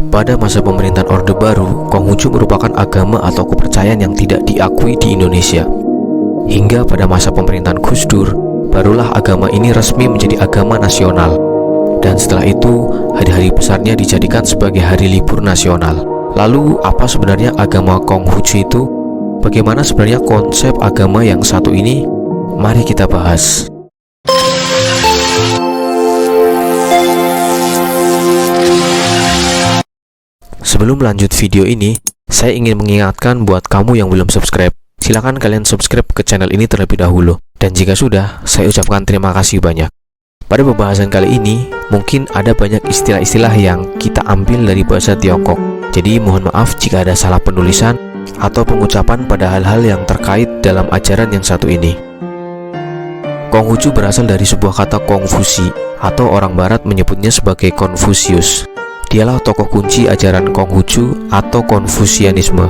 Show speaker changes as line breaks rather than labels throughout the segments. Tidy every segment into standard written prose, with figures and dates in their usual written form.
Pada masa pemerintahan Orde Baru, Konghucu merupakan agama atau kepercayaan yang tidak diakui di Indonesia. Hingga pada masa pemerintahan Gus Dur, barulah agama ini resmi menjadi agama nasional. Dan setelah itu, hari-hari besarnya dijadikan sebagai hari libur nasional. Lalu, apa sebenarnya agama Konghucu itu? Bagaimana sebenarnya konsep agama yang satu ini? Mari kita bahas. Sebelum lanjut video ini, saya ingin mengingatkan buat kamu yang belum subscribe, silakan kalian subscribe ke channel ini terlebih dahulu. Dan jika sudah, saya ucapkan terima kasih banyak. Pada pembahasan kali ini, mungkin ada banyak istilah-istilah yang kita ambil dari bahasa Tiongkok. Jadi mohon maaf jika ada salah penulisan atau pengucapan pada hal-hal yang terkait dalam ajaran yang satu ini. Konghucu berasal dari sebuah kata Kongfusi, atau orang barat menyebutnya sebagai Konfusius. Dialah tokoh kunci ajaran Konghucu atau Konfusianisme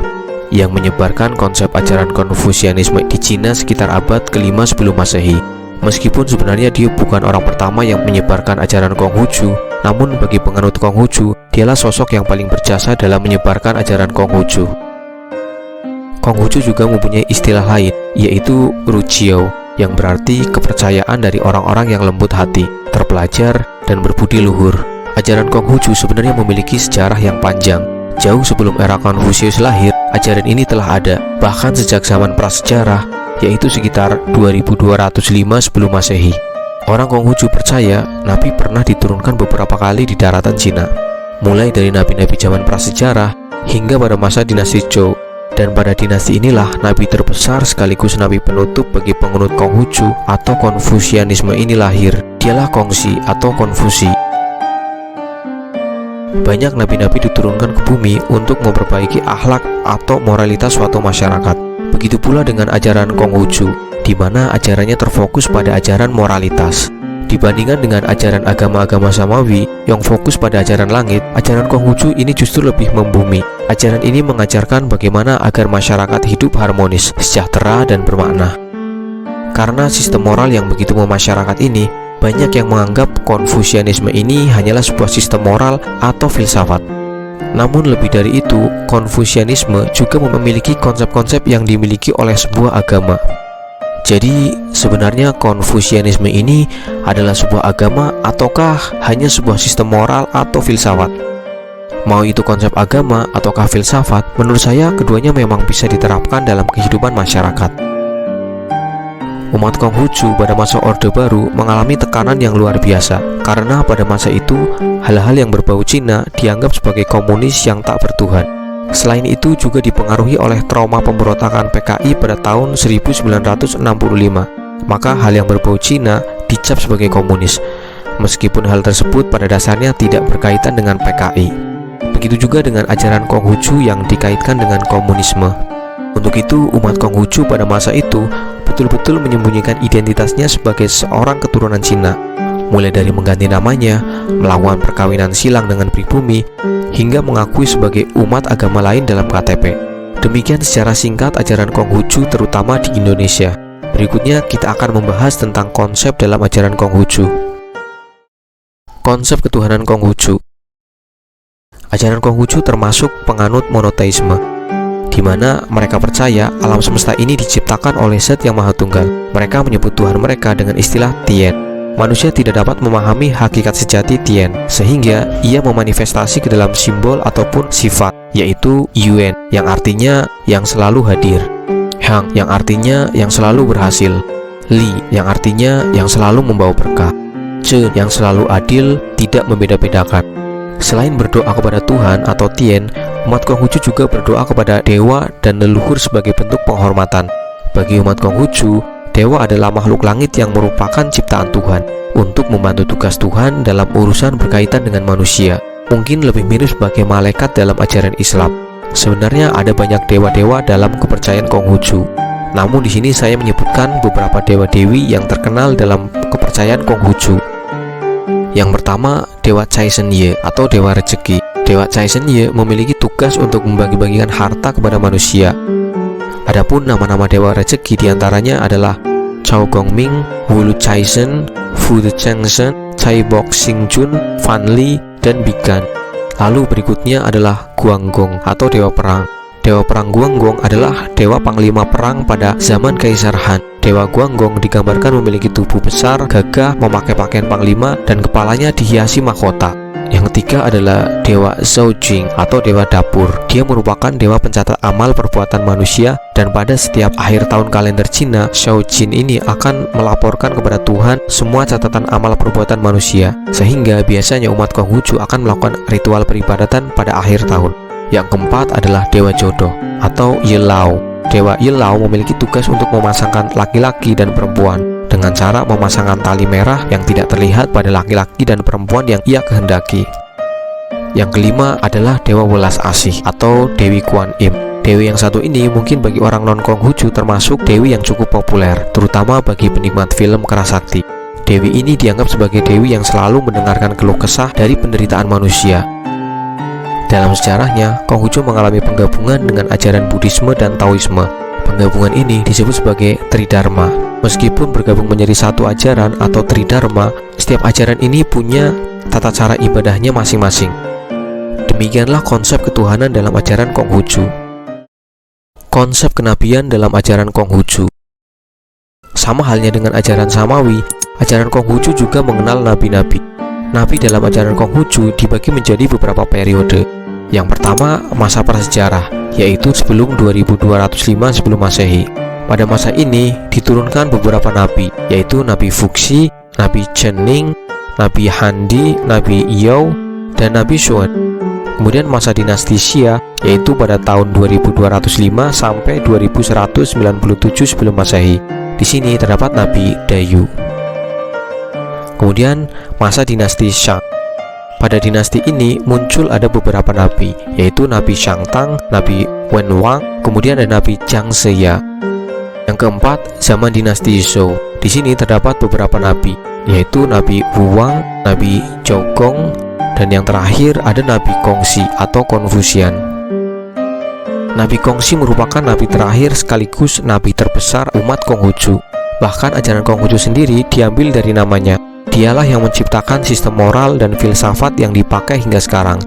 yang menyebarkan konsep ajaran Konfusianisme di Cina sekitar abad ke-5 sebelum Masehi. Meskipun sebenarnya dia bukan orang pertama yang menyebarkan ajaran Konghucu, namun bagi penganut Konghucu, dialah sosok yang paling berjasa dalam menyebarkan ajaran Konghucu. Konghucu juga mempunyai istilah lain, yaitu Rujiao, yang berarti kepercayaan dari orang-orang yang lembut hati, terpelajar, dan berbudi luhur. Ajaran Konghucu sebenarnya memiliki sejarah yang panjang. Jauh sebelum era Konfusius lahir, ajaran ini telah ada, bahkan sejak zaman prasejarah, yaitu sekitar 2205 sebelum Masehi. Orang Konghucu percaya Nabi pernah diturunkan beberapa kali di daratan Cina, mulai dari nabi-nabi zaman prasejarah hingga pada masa dinasti Zhou. Dan pada dinasti inilah nabi terbesar sekaligus nabi penutup bagi penganut Konghucu atau Konfusianisme ini lahir. Dialah Kongxi atau Konfusi. Banyak nabi-nabi diturunkan ke bumi untuk memperbaiki akhlak atau moralitas suatu masyarakat. Begitu pula dengan ajaran Konghucu, di mana ajarannya terfokus pada ajaran moralitas. Dibandingkan dengan ajaran agama-agama Samawi yang fokus pada ajaran langit, ajaran Konghucu ini justru lebih membumi. Ajaran ini mengajarkan bagaimana agar masyarakat hidup harmonis, sejahtera, dan bermakna. Karena sistem moral yang begitu memasyarakat ini, banyak yang menganggap Konfusianisme ini hanyalah sebuah sistem moral atau filsafat. Namun lebih dari itu, Konfusianisme juga memiliki konsep-konsep yang dimiliki oleh sebuah agama. Jadi, sebenarnya Konfusianisme ini adalah sebuah agama ataukah hanya sebuah sistem moral atau filsafat? Mau itu konsep agama ataukah filsafat, menurut saya keduanya memang bisa diterapkan dalam kehidupan masyarakat. Umat Konghucu pada masa Orde Baru mengalami tekanan yang luar biasa, karena pada masa itu, hal-hal yang berbau Cina dianggap sebagai komunis yang tak bertuhan. Selain itu juga dipengaruhi oleh trauma pemberontakan PKI pada tahun 1965. Maka hal yang berbau Cina dicap sebagai komunis, meskipun hal tersebut pada dasarnya tidak berkaitan dengan PKI. Begitu juga dengan ajaran Konghucu yang dikaitkan dengan komunisme. Untuk itu, umat Konghucu pada masa itu betul-betul menyembunyikan identitasnya sebagai seorang keturunan Cina, mulai dari mengganti namanya, melakukan perkawinan silang dengan pribumi, hingga mengakui sebagai umat agama lain dalam KTP. Demikian secara singkat ajaran Konghucu terutama di Indonesia. Berikutnya kita akan membahas tentang konsep dalam ajaran Konghucu. Konsep ketuhanan Konghucu. Ajaran Konghucu termasuk penganut monoteisme, di mana mereka percaya alam semesta ini diciptakan oleh Zat yang Maha Tunggal. Mereka menyebut Tuhan mereka dengan istilah Tien. Manusia tidak dapat memahami hakikat sejati Tien, sehingga ia memanifestasi ke dalam simbol ataupun sifat, yaitu Yuen, yang artinya yang selalu hadir, Hang, yang artinya yang selalu berhasil, Li, yang artinya yang selalu membawa berkah, Ce, yang selalu adil, tidak membeda-bedakan. Selain berdoa kepada Tuhan atau Tien, umat Konghucu juga berdoa kepada dewa dan leluhur sebagai bentuk penghormatan. Bagi umat Konghucu, dewa adalah makhluk langit yang merupakan ciptaan Tuhan untuk membantu tugas Tuhan dalam urusan berkaitan dengan manusia. Mungkin lebih mirip sebagai malaikat dalam ajaran Islam. Sebenarnya ada banyak dewa-dewa dalam kepercayaan Konghucu. Namun di sini saya menyebutkan beberapa dewa-dewi yang terkenal dalam kepercayaan Konghucu. Yang pertama, Dewa Cai Shen Ye atau Dewa Rezeki. Dewa Cai Shen Ye memiliki tugas untuk membagi-bagikan harta kepada manusia. Adapun nama-nama Dewa Rezeki diantaranya adalah Chao Gongming, Wu Lu Cai Shen, Fu De Cheng Shen, Cai Bok Xing Jun, Fan Li, dan Bigan. Lalu berikutnya adalah Guanggong atau dewa perang. Dewa perang Guanggong adalah dewa panglima perang pada zaman Kaisar Han. Dewa Guanggong digambarkan memiliki tubuh besar, gagah, memakai pakaian panglima, dan kepalanya dihiasi mahkota. Yang ketiga adalah Dewa Zhao Jing atau Dewa Dapur. Dia merupakan dewa pencatat amal perbuatan manusia, dan pada setiap akhir tahun kalender Cina, Zhao Jing ini akan melaporkan kepada Tuhan semua catatan amal perbuatan manusia, sehingga biasanya umat Konghucu akan melakukan ritual peribadatan pada akhir tahun. Yang keempat adalah Dewa Jodoh atau Yelao. Dewa Yelao memiliki tugas untuk memasangkan laki-laki dan perempuan dengan cara memasangkan tali merah yang tidak terlihat pada laki-laki dan perempuan yang ia kehendaki. Yang kelima adalah Dewa Welas Asih atau Dewi Kuan Im. Dewi yang satu ini mungkin bagi orang non-Konghucu termasuk dewi yang cukup populer, terutama bagi penikmat film Kerasakti. Dewi ini dianggap sebagai dewi yang selalu mendengarkan keluh kesah dari penderitaan manusia. Dalam sejarahnya, Konghucu mengalami penggabungan dengan ajaran Buddhisme dan Taoisme. Penggabungan ini disebut sebagai Tridharma. Meskipun bergabung menjadi satu ajaran atau Tridharma, setiap ajaran ini punya tata cara ibadahnya masing-masing. Demikianlah konsep ketuhanan dalam ajaran Konghucu. Konsep kenabian dalam ajaran Konghucu. Sama halnya dengan ajaran Samawi, ajaran Konghucu juga mengenal nabi-nabi. Nabi dalam ajaran Konghucu dibagi menjadi beberapa periode. Yang pertama, masa prasejarah, yaitu sebelum 2205 sebelum Masehi. Pada masa ini diturunkan beberapa nabi, yaitu Nabi Fuxi, Nabi Chening, Nabi Handi, Nabi Yao, dan Nabi Xuan. Kemudian masa dinasti Xia, yaitu pada tahun 2205 sampai 2197 sebelum Masehi. Di sini terdapat Nabi Dayu. Kemudian masa dinasti Shang. Pada dinasti ini muncul ada beberapa nabi, yaitu Nabi Shangtang, Nabi Wenwang, kemudian ada Nabi Zhang Zeya. Yang keempat, zaman dinasti Zhou. Di sini terdapat beberapa nabi, yaitu Nabi Wuwang, Nabi Zhaogong, dan yang terakhir ada Nabi Kongxi atau Konfusian. Nabi Kongxi merupakan nabi terakhir sekaligus nabi terbesar umat Konghucu. Bahkan ajaran Konghucu sendiri diambil dari namanya. Dialah yang menciptakan sistem moral dan filsafat yang dipakai hingga sekarang.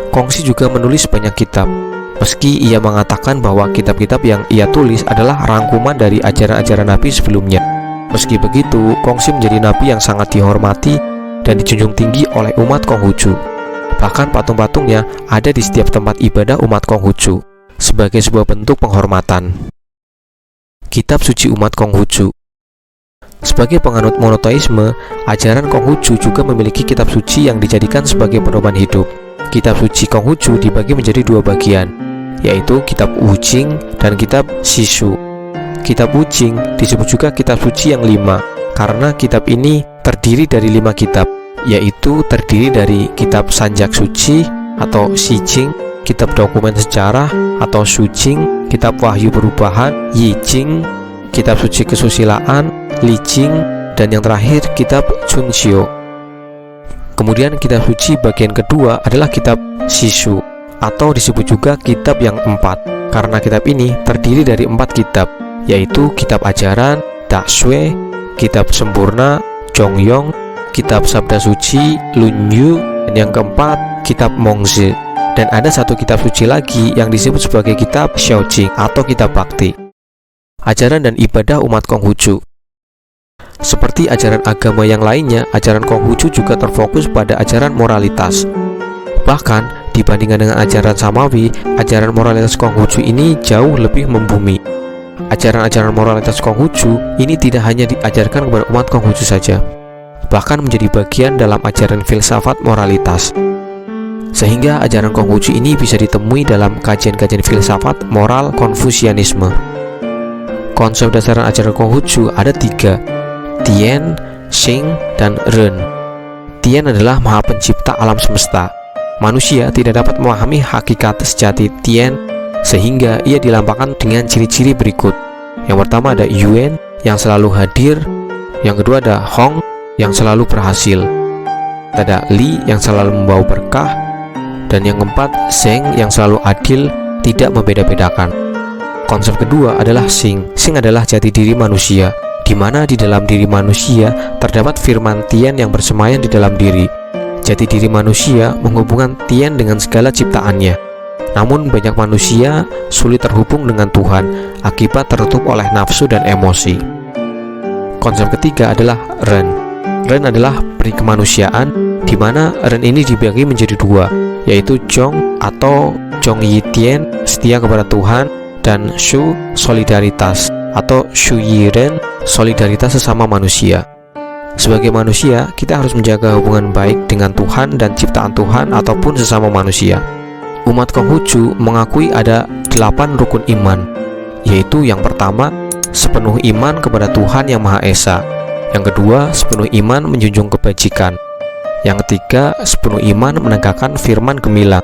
Kongxi juga menulis banyak kitab. Meski ia mengatakan bahwa kitab-kitab yang ia tulis adalah rangkuman dari ajaran-ajaran nabi sebelumnya. Meski begitu, Kongxi menjadi nabi yang sangat dihormati dan dijunjung tinggi oleh umat Konghucu. Bahkan patung-patungnya ada di setiap tempat ibadah umat Konghucu sebagai sebuah bentuk penghormatan. Kitab suci umat Konghucu. Sebagai penganut monoteisme, ajaran Konghucu juga memiliki kitab suci yang dijadikan sebagai pedoman hidup. Kitab suci Konghucu dibagi menjadi dua bagian, yaitu kitab Wujing dan kitab Shishu. Kitab Wujing disebut juga kitab suci yang 5, karena kitab ini terdiri dari 5 kitab, yaitu terdiri dari kitab Sanjak Suci atau Shijing, kitab dokumen sejarah atau Shujing, kitab Wahyu Perubahan Yijing, kitab suci kesusilaan Lijing, dan yang terakhir kitab Chunxiu. Kemudian kitab suci bagian kedua adalah kitab Shishu atau disebut juga kitab yang 4, karena kitab ini terdiri dari 4 kitab, yaitu kitab ajaran Daxue, kitab sempurna Zhongyong, kitab sabda suci Lunyu, dan yang keempat kitab Mongzi. Dan ada satu kitab suci lagi yang disebut sebagai kitab Xiaojing atau kitab bakti. Ajaran dan ibadah umat Konghucu. Seperti ajaran agama yang lainnya, ajaran Konghucu juga terfokus pada ajaran moralitas. Bahkan, dibandingkan dengan ajaran Samawi, ajaran moralitas Konghucu ini jauh lebih membumi. Ajaran-ajaran moralitas Konghucu ini tidak hanya diajarkan kepada umat Konghucu saja, bahkan menjadi bagian dalam ajaran filsafat moralitas. Sehingga ajaran Konghucu ini bisa ditemui dalam kajian-kajian filsafat moral Konfusianisme. Konsep dasar ajaran Konghucu ada 3, Tien, Xing, dan Ren. Tien adalah Maha Pencipta alam semesta. Manusia tidak dapat memahami hakikat sejati Tien, sehingga ia dilambangkan dengan ciri-ciri berikut. Yang pertama ada Yuan yang selalu hadir, yang kedua ada Hong yang selalu berhasil, ada Li yang selalu membawa berkah, dan yang keempat Zeng yang selalu adil, tidak membeda-bedakan. Konsep kedua adalah Xing. Xing adalah jati diri manusia, di mana di dalam diri manusia terdapat firman Tien yang bersemayam di dalam diri. jati diri manusia menghubungkan Tien dengan segala ciptaannya. Namun banyak manusia sulit terhubung dengan Tuhan akibat tertutup oleh nafsu dan emosi. Konsep ketiga adalah Ren. Ren adalah peri kemanusiaan, di mana Ren ini dibagi menjadi dua, yaitu Jong atau Jong Yi Tien, setia kepada Tuhan, dan Shu, solidaritas, atau Shu Yi Ren, solidaritas sesama manusia. Sebagai manusia, kita harus menjaga hubungan baik dengan Tuhan dan ciptaan Tuhan ataupun sesama manusia. Umat Konghucu mengakui ada 8 rukun iman, yaitu yang pertama, sepenuh iman kepada Tuhan Yang Maha Esa. Yang kedua, sepenuh iman menjunjung kebajikan. Yang ketiga, sepenuh iman menegakkan firman gemilang.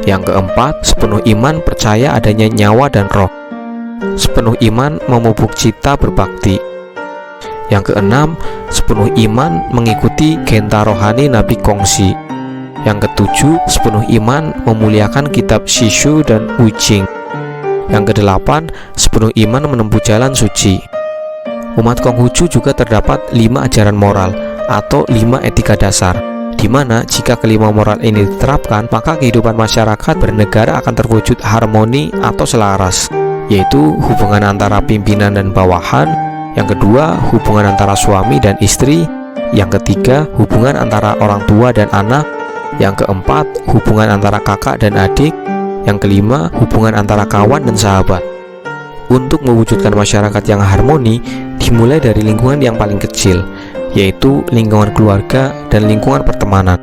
Yang keempat, sepenuh iman percaya adanya nyawa dan roh. Sepenuh iman memupuk cita berbakti. Yang keenam, sepenuh iman mengikuti genta rohani Nabi Kongsi. Yang ketujuh, sepenuh iman memuliakan kitab Shishu dan Wujing. Yang kedelapan, sepenuh iman menempuh jalan suci. Umat Konghucu juga terdapat 5 ajaran moral atau 5 etika dasar, di mana jika kelima moral ini diterapkan, maka kehidupan masyarakat bernegara akan terwujud harmoni atau selaras, yaitu hubungan antara pimpinan dan bawahan. Yang kedua, hubungan antara suami dan istri. Yang ketiga, hubungan antara orang tua dan anak. Yang keempat, hubungan antara kakak dan adik. Yang kelima, hubungan antara kawan dan sahabat. Untuk mewujudkan masyarakat yang harmoni, dimulai dari lingkungan yang paling kecil, yaitu lingkungan keluarga dan lingkungan pertemanan.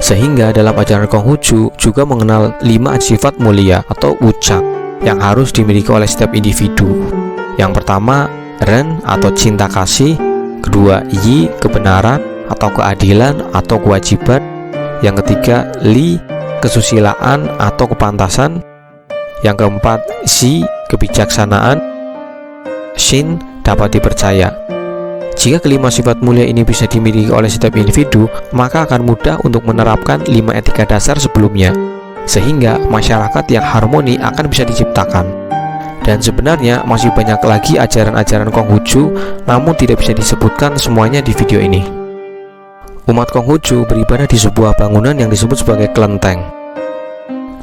Sehingga dalam ajaran Konghucu juga mengenal 5 sifat mulia atau wuchang yang harus dimiliki oleh setiap individu. Yang pertama, Ren atau cinta kasih. Kedua, Yi, kebenaran atau keadilan atau kewajiban. Yang ketiga, Li, kesusilaan atau kepantasan. Yang keempat, Xi, kebijaksanaan. Shin, dapat dipercaya. Jika kelima sifat mulia ini bisa dimiliki oleh setiap individu, maka akan mudah untuk menerapkan 5 etika dasar sebelumnya, sehingga masyarakat yang harmoni akan bisa diciptakan. Dan sebenarnya masih banyak lagi ajaran-ajaran Konghucu, namun tidak bisa disebutkan semuanya di video ini. Umat Konghucu beribadah di sebuah bangunan yang disebut sebagai kelenteng.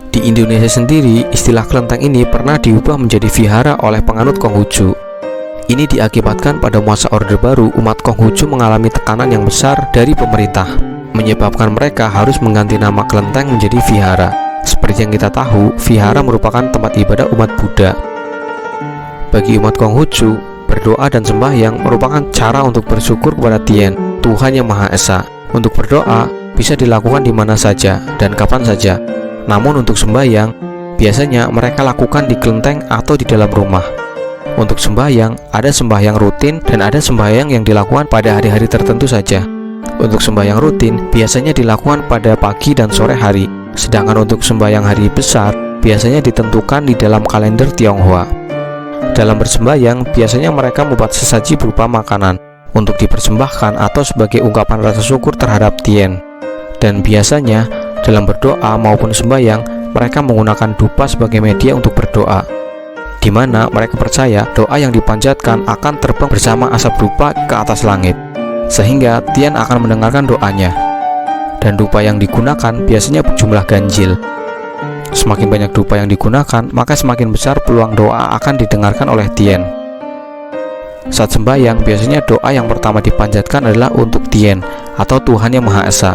Di Indonesia sendiri, istilah kelenteng ini pernah diubah menjadi vihara oleh penganut Konghucu. Ini diakibatkan pada masa Orde Baru, umat Konghucu mengalami tekanan yang besar dari pemerintah, menyebabkan mereka harus mengganti nama kelenteng menjadi vihara. Seperti yang kita tahu, vihara merupakan tempat ibadah umat Buddha. Bagi umat Konghucu, berdoa dan sembahyang merupakan cara untuk bersyukur kepada Tien, Tuhan Yang Maha Esa. Untuk berdoa bisa dilakukan di mana saja dan kapan saja. Namun untuk sembahyang, biasanya mereka lakukan di kelenteng atau di dalam rumah. Untuk sembahyang, ada sembahyang rutin dan ada sembahyang yang dilakukan pada hari-hari tertentu saja. Untuk sembahyang rutin biasanya dilakukan pada pagi dan sore hari, sedangkan untuk sembahyang hari besar biasanya ditentukan di dalam kalender Tionghoa. Dalam bersembahyang, biasanya mereka membuat sesaji berupa makanan untuk dipersembahkan atau sebagai ungkapan rasa syukur terhadap Tien. Dan biasanya dalam berdoa maupun sembahyang, mereka menggunakan dupa sebagai media untuk berdoa, di mana mereka percaya doa yang dipanjatkan akan terbang bersama asap dupa ke atas langit, sehingga Tien akan mendengarkan doanya. Dan dupa yang digunakan biasanya berjumlah ganjil. Semakin banyak dupa yang digunakan, maka semakin besar peluang doa akan didengarkan oleh Tien. Saat sembahyang, biasanya doa yang pertama dipanjatkan adalah untuk Tien atau Tuhan Yang Maha Esa.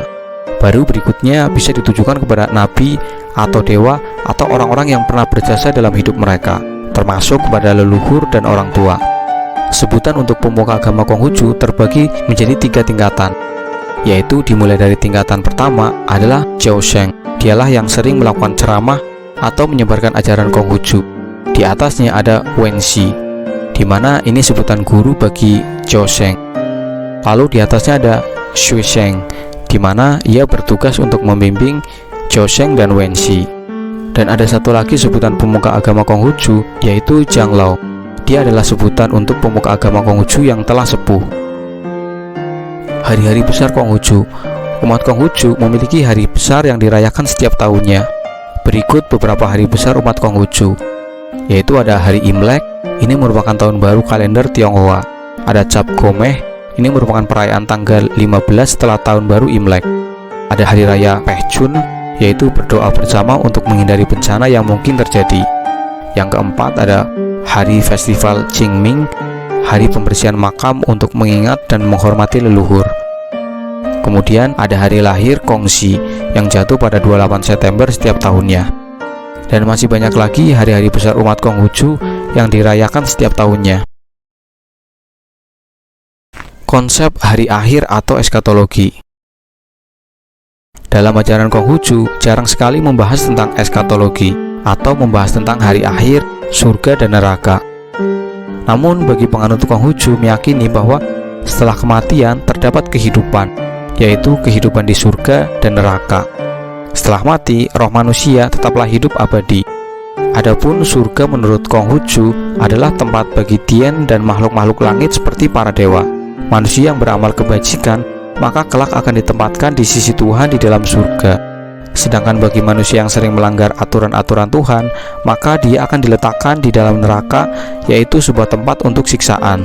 Baru berikutnya bisa ditujukan kepada nabi atau dewa atau orang-orang yang pernah berjasa dalam hidup mereka, termasuk kepada leluhur dan orang tua. Sebutan untuk pemuka agama Konghucu terbagi menjadi 3 tingkatan, yaitu dimulai dari tingkatan pertama adalah Jiaosheng. Dialah yang sering melakukan ceramah atau menyebarkan ajaran Konghucu. Di atasnya ada Wenxi, di mana ini sebutan guru bagi Jiaosheng. Lalu di atasnya ada Xuesheng, di mana ia bertugas untuk membimbing Jiaosheng dan Wenxi. Dan ada satu lagi sebutan pemuka agama Konghucu, yaitu Jianglao. Dia adalah sebutan untuk pemuka agama Konghucu yang telah sepuh. Hari-hari besar Konghucu. Umat Konghucu memiliki hari besar yang dirayakan setiap tahunnya. Berikut beberapa hari besar umat Konghucu, yaitu ada hari Imlek, ini merupakan tahun baru kalender Tionghoa. Ada Cap Gomeh, ini merupakan perayaan tanggal 15 setelah tahun baru Imlek. Ada hari raya Pehchun, yaitu berdoa bersama untuk menghindari bencana yang mungkin terjadi. Yang keempat ada hari festival Qingming, hari pembersihan makam untuk mengingat dan menghormati leluhur. Kemudian ada hari lahir Kongxi yang jatuh pada 28 September setiap tahunnya. Dan masih banyak lagi hari-hari besar umat Konghucu yang dirayakan setiap tahunnya. Konsep hari akhir atau eskatologi. Dalam ajaran Konghucu jarang sekali membahas tentang eskatologi atau membahas tentang hari akhir, surga dan neraka. Namun bagi penganut Konghucu meyakini bahwa setelah kematian terdapat kehidupan, yaitu kehidupan di surga dan neraka. Setelah mati, roh manusia tetaplah hidup abadi. Adapun surga menurut Konghucu adalah tempat bagi Tien dan makhluk-makhluk langit seperti para dewa. Manusia yang beramal kebajikan maka kelak akan ditempatkan di sisi Tuhan di dalam surga. Sedangkan bagi manusia yang sering melanggar aturan-aturan Tuhan, maka dia akan diletakkan di dalam neraka, yaitu sebuah tempat untuk siksaan.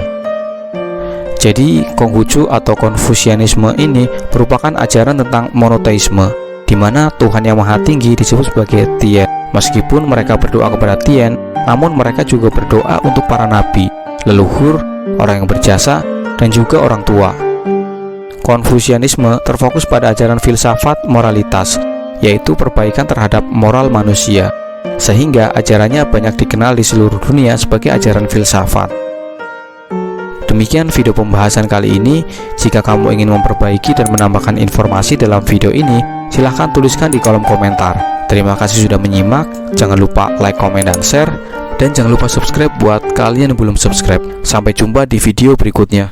Jadi Konghucu atau Konfusianisme ini merupakan ajaran tentang monoteisme, di mana Tuhan yang Maha Tinggi disebut sebagai Tien. Meskipun mereka berdoa kepada Tien, namun mereka juga berdoa untuk para nabi, leluhur, orang yang berjasa, dan juga orang tua. Konfusianisme terfokus pada ajaran filsafat moralitas, yaitu perbaikan terhadap moral manusia, sehingga ajarannya banyak dikenal di seluruh dunia sebagai ajaran filsafat. Demikian video pembahasan kali ini. Jika kamu ingin memperbaiki dan menambahkan informasi dalam video ini, silahkan tuliskan di kolom komentar. Terima kasih sudah menyimak. Jangan lupa like, komen, dan share. Dan jangan lupa subscribe buat kalian yang belum subscribe. Sampai jumpa di video berikutnya.